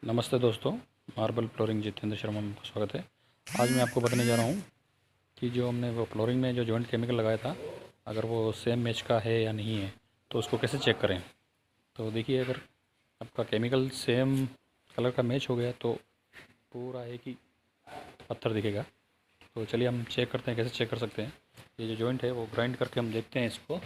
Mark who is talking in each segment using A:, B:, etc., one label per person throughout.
A: नमस्ते दोस्तों, marble flooring Jitendra Sharma में आपका स्वागत है। आज मैं आपको बताने जा रहा हूँ कि जो हमने वो फ्लोरिंग में जो जॉइंट केमिकल लगाया था, अगर वो सेम मैच का है या नहीं है तो उसको कैसे चेक करें। तो देखिए, अगर आपका केमिकल सेम कलर का मैच हो गया तो पूरा एक ही पत्थर दिखेगा। तो चलिए हम चेक करते हैं, कैसे चेक कर सकते हैं। ये जो जॉइंट है वो ग्राइंड करके हम देखते हैं इसको।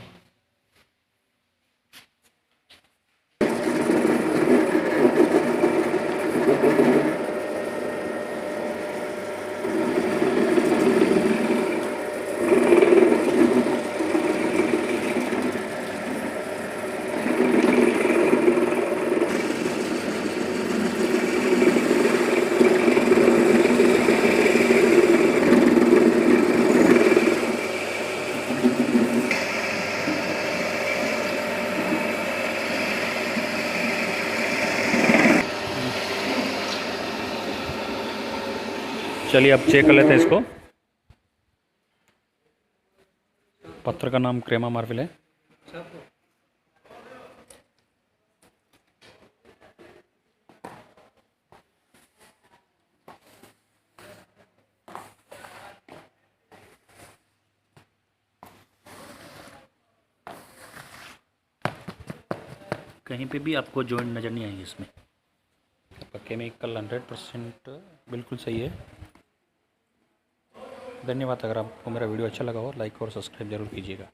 A: चलिए अब चेक कर लेते हैं इसको। पत्थर का नाम क्रेमा मार्बल है। कहीं पे भी आपको जॉइंट नज़र नहीं आएंगे इसमें। आपका केमिकल 100% बिल्कुल सही है। धन्यवाद। अगर आपको मेरा वीडियो अच्छा लगा हो, लाइक और सब्सक्राइब जरूर कीजिएगा।